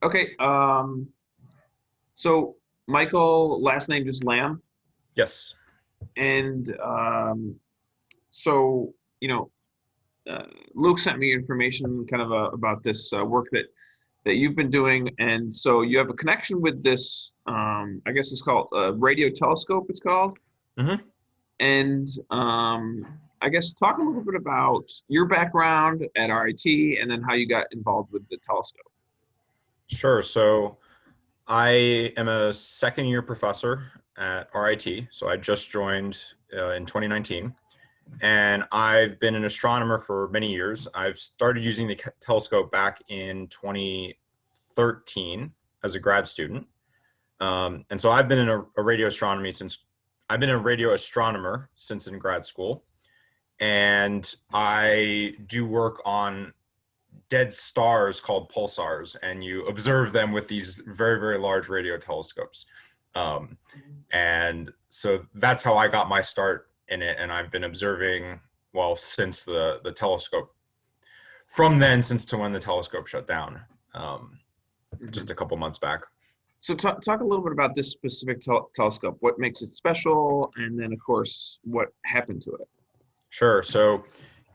Okay. So Michael, last name just Lamb, Yes. and so you know, uh, Luke sent me information kind of about this work that you've been doing, and so you have a connection with this. I guess it's called radio telescope. It's called, hmm and I guess talk a little bit about your background at RIT, and then how you got involved with the telescope. Sure. So I am a second year professor at RIT. So I just joined in 2019, and I've been an astronomer for many years. I've started using the telescope back in 2013 as a grad student. And so I've been in a radio astronomy since I've been a radio astronomer since in grad school. And I do work on dead stars called pulsars, and you observe them with these very, very large radio telescopes. Um, and so that's how I got my start in it. And I've been observing, well, since the telescope, from then, since to when the telescope shut down, Mhm. just a couple months back. So talk a little bit about this specific telescope. What makes it special, and then of course what happened to it. Sure. So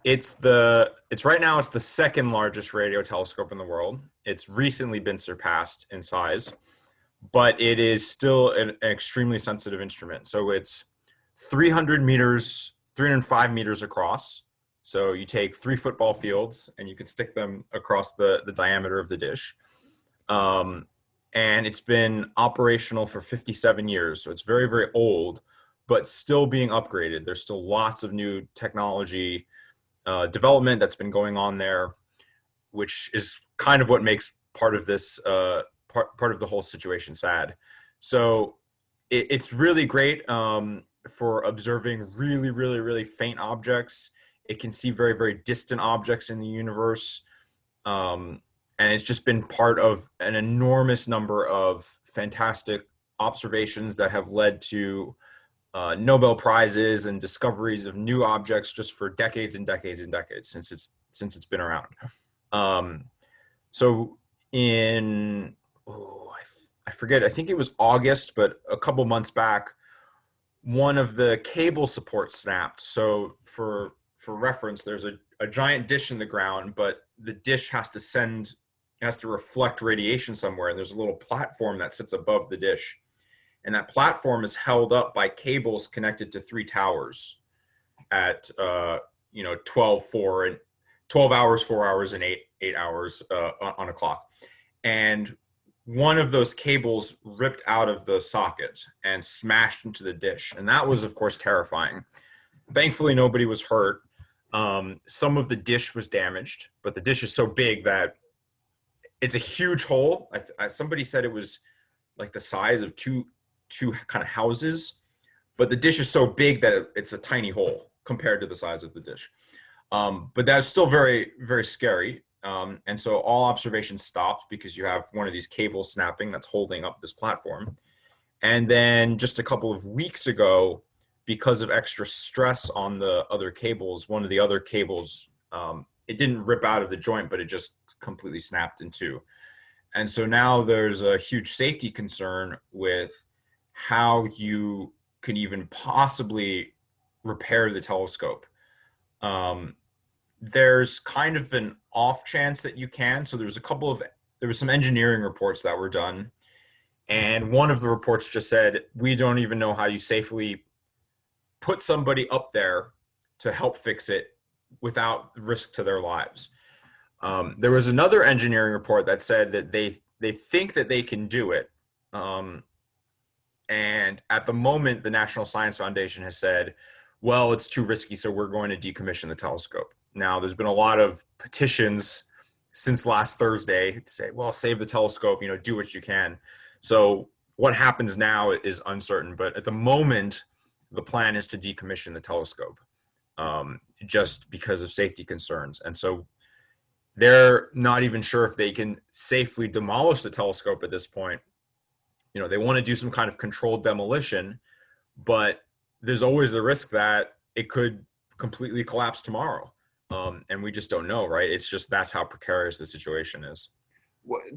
it's right now it's the second largest radio telescope in the world. It's recently been surpassed in size, but it is still an extremely sensitive instrument. So it's 300 meters, 305 meters across. So you take three football fields and you can stick them across the diameter of the dish. Um, and it's been operational for 57 years. So it's very, very old, but still being upgraded. There's still lots of new technology development that's been going on there, which is kind of what makes part of this part of the whole situation sad. So it's really great for observing really, really, really faint objects. It can see very, very distant objects in the universe. Um, and it's just been part of an enormous number of fantastic observations that have led to Nobel prizes and discoveries of new objects just for decades and decades and decades since it's been around. Um, so in I forget, I think it was August, but a couple months back, one of the cable supports snapped. So for reference, there's a giant dish in the ground, but the dish has to reflect radiation somewhere, and there's a little platform that sits above the dish, and that platform is held up by cables connected to three towers at 12 hours, 4 hours, and eight hours on a clock. And one of those cables ripped out of the socket and smashed into the dish, and that was, of course, terrifying. Thankfully, nobody was hurt. Some of the dish was damaged, but the dish is so big that it's a huge hole. Somebody said it was like the size of two kind of houses, but the dish is so big that it's a tiny hole compared to the size of the dish. But that's still very, very scary. And so all observations stopped because you have one of these cables snapping that's holding up this platform. And then just a couple of weeks ago, because of extra stress on the other cables, one of the other cables, it didn't rip out of the joint, but it just completely snapped in two. And so now there's a huge safety concern with how you can even possibly repair the telescope. Um, there's kind of an off chance that you can. So there was some engineering reports that were done, and one of the reports just said we don't even know how you safely put somebody up there to help fix it without risk to their lives. There was another engineering report that said that they think that they can do it. And at the moment, the National Science Foundation has said, well, it's too risky, so we're going to decommission the telescope. Now, there's been a lot of petitions since last Thursday to say, well, save the telescope, do what you can. So what happens now is uncertain. But at the moment, the plan is to decommission the telescope just because of safety concerns. And so they're not even sure if they can safely demolish the telescope at this point. They want to do some kind of controlled demolition, but there's always the risk that it could completely collapse tomorrow. And we just don't know, right? It's just that's how precarious the situation is.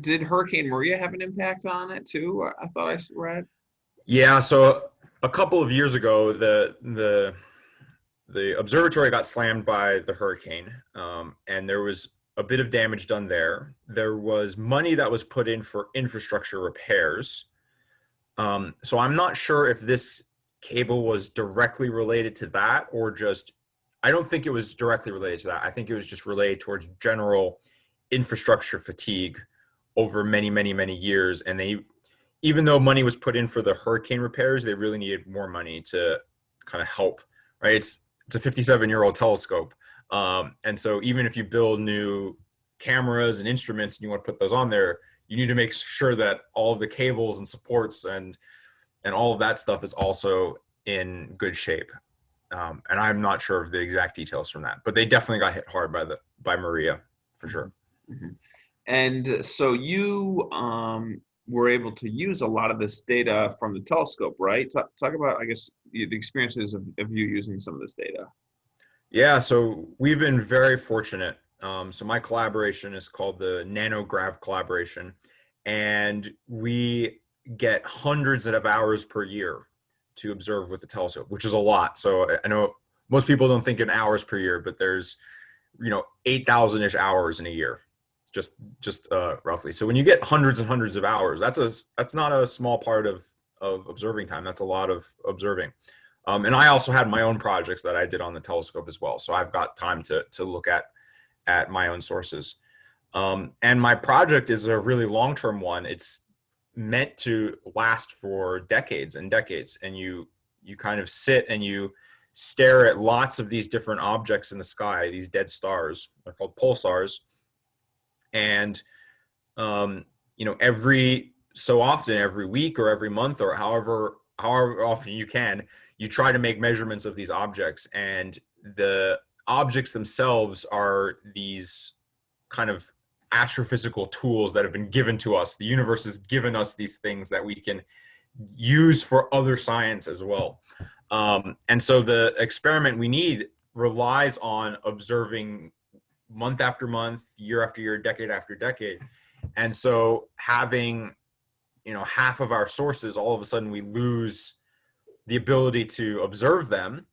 Did Hurricane Maria have an impact on it too? I thought I read. Yeah, so a couple of years ago, the observatory got slammed by the hurricane, and there was a bit of damage done there. There was money that was put in for infrastructure repairs. So I'm not sure if this cable was directly related to that or just, I don't think it was directly related to that. I think it was just related towards general infrastructure fatigue over many, many, many years. And they, even though money was put in for the hurricane repairs, they really needed more money to kind of help, right? It's a 57-year-old telescope. And so even if you build new cameras and instruments and you want to put those on there, you need to make sure that all of the cables and supports and all of that stuff is also in good shape. And I'm not sure of the exact details from that, but they definitely got hit hard by Maria for sure. Mm-hmm. And so you were able to use a lot of this data from the telescope, right? Talk about, I guess, the experiences of you using some of this data. Yeah, so we've been very fortunate. So my collaboration is called the Nanograv collaboration, and we get hundreds of hours per year to observe with the telescope, which is a lot. So I know most people don't think in hours per year, but there's 8,000-ish hours in a year, just roughly. So when you get hundreds and hundreds of hours, that's not a small part of observing time. That's a lot of observing. And I also had my own projects that I did on the telescope as well. So I've got time to look at my own sources. And my project is a really long-term one. It's meant to last for decades and decades. And you kind of sit and you stare at lots of these different objects in the sky, these dead stars. They're called pulsars. And every so often, every week or every month or however often you can, you try to make measurements of these objects, and the objects themselves are these kind of astrophysical tools that have been given to us. The universe has given us these things that we can use for other science as well. And so the experiment we need relies on observing month after month, year after year, decade after decade. And so having, half of our sources, all of a sudden we lose the ability to observe them.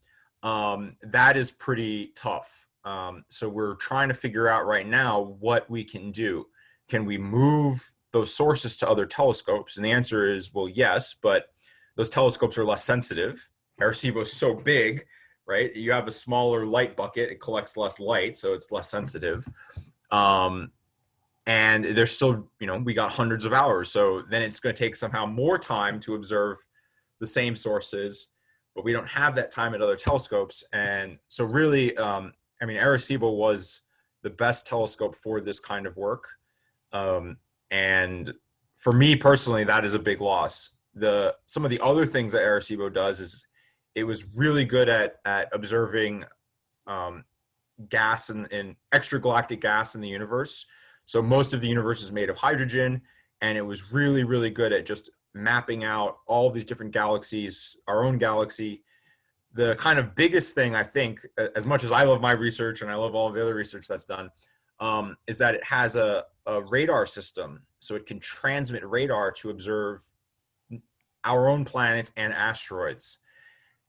That is pretty tough. So we're trying to figure out right now what we can do. Can we move those sources to other telescopes? And the answer is, well, yes, but those telescopes are less sensitive. Arecibo is so big, right? You have a smaller light bucket, it collects less light, so it's less sensitive. And there's still, we got hundreds of hours. So then it's going to take somehow more time to observe the same sources, but we don't have that time at other telescopes. And so really, Arecibo was the best telescope for this kind of work. And for me personally, that is a big loss. Some of the other things that Arecibo does is it was really good at observing gas and extragalactic gas in the universe. So most of the universe is made of hydrogen, and it was really, really good at just mapping out all these different galaxies, our own galaxy. The kind of biggest thing, I think, as much as I love my research and I love all the other research that's done, is that it has a radar system. So it can transmit radar to observe our own planets and asteroids.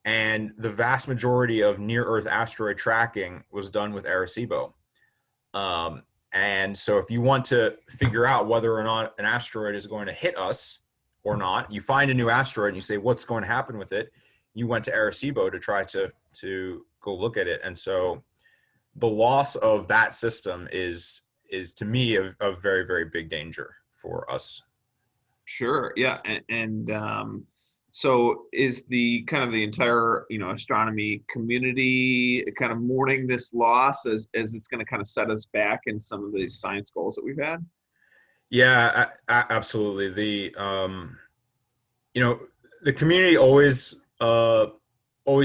And the vast majority of near-Earth asteroid tracking was done with Arecibo. And so if you want to figure out whether or not an asteroid is going to hit us or not, you find a new asteroid and you say, what's going to happen with it? You went to Arecibo to try to go look at it. And so the loss of that system is to me a very, very big danger for us. Sure. Yeah. And so is the kind of the entire, astronomy community kind of mourning this loss as it's going to kind of set us back in some of these science goals that we've had? Yeah, absolutely. The community always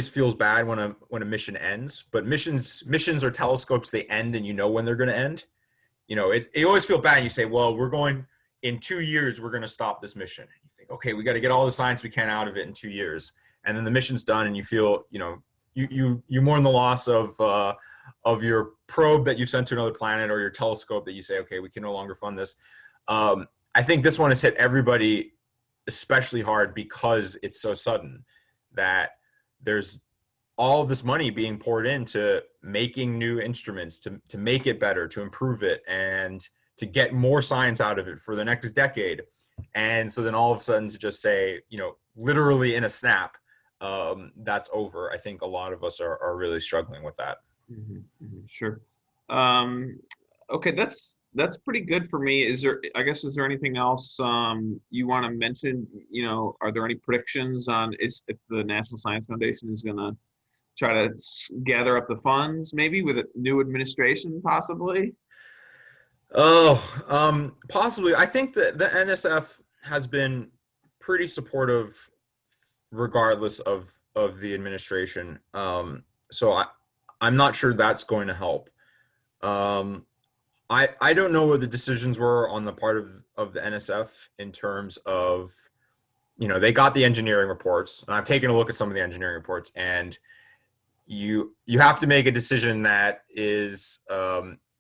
feels bad when a mission ends, but missions or telescopes, they end and when they're going to end. You always feel bad. You say, well, in 2 years, we're going to stop this mission. And you think, okay, we got to get all the science we can out of it in 2 years. And then the mission's done and you feel, you mourn the loss of of your probe that you sent to another planet or your telescope that you say, okay, we can no longer fund this. I think this one has hit everybody especially hard because it's so sudden that there's all of this money being poured into making new instruments to make it better, to improve it, and to get more science out of it for the next decade. And so then all of a sudden to just say, literally in a snap, that's over. I think a lot of us are really struggling with that. Sure. Okay, that's pretty good for me. Is there anything else you want to mention? Are there any predictions on if the National Science Foundation is going to try to gather up the funds, maybe with a new administration, possibly? Oh, possibly. I think that the NSF has been pretty supportive regardless of the administration. So I'm not sure that's going to help. I don't know what the decisions were on the part of the NSF in terms of, they got the engineering reports, and I've taken a look at some of the engineering reports, and you have to make a decision that is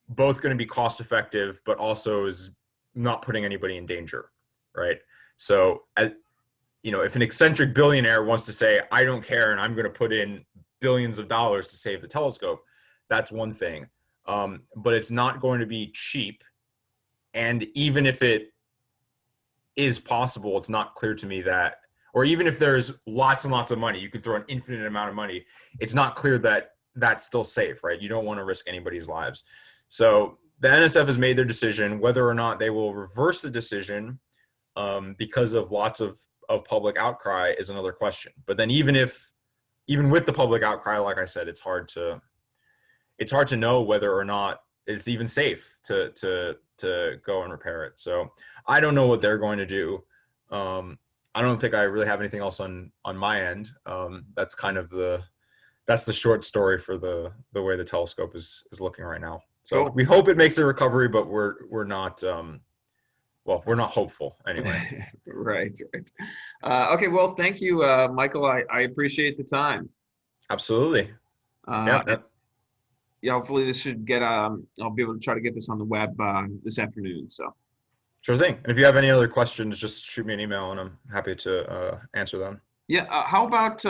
both going to be cost effective, but also is not putting anybody in danger, right? So, if an eccentric billionaire wants to say, I don't care, and I'm going to put in billions of dollars to save the telescope, that's one thing. But it's not going to be cheap. And even if it is possible, it's not clear to me that, or even if there's lots and lots of money, you could throw an infinite amount of money, it's not clear that that's still safe, right? You don't want to risk anybody's lives. So the NSF has made their decision. Whether or not they will reverse the decision because of lots of public outcry is another question. But then even with the public outcry, like I said, it's hard to know whether or not it's even safe to go and repair it. So I don't know what they're going to do. I don't think I really have anything else on my end. That's kind of that's the short story for the way the telescope is looking right now. So Cool. We hope it makes a recovery, but we're not we're not hopeful anyway. Right. Okay. Well, thank you, Michael. I appreciate the time. Absolutely. Uh, yeah. Hopefully, this should get. I'll be able to try to get this on the web this afternoon. So. Sure thing. And if you have any other questions, just shoot me an email, and I'm happy to answer them. Yeah. How about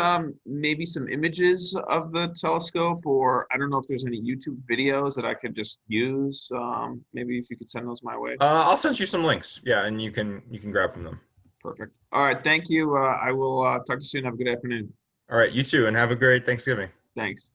maybe some images of the telescope, or I don't know if there's any YouTube videos that I could just use. Maybe if you could send those my way. I'll send you some links. Yeah, and you can grab from them. Perfect. All right. Thank you. I will talk to you soon. Have a good afternoon. All right. You too, and have a great Thanksgiving. Thanks.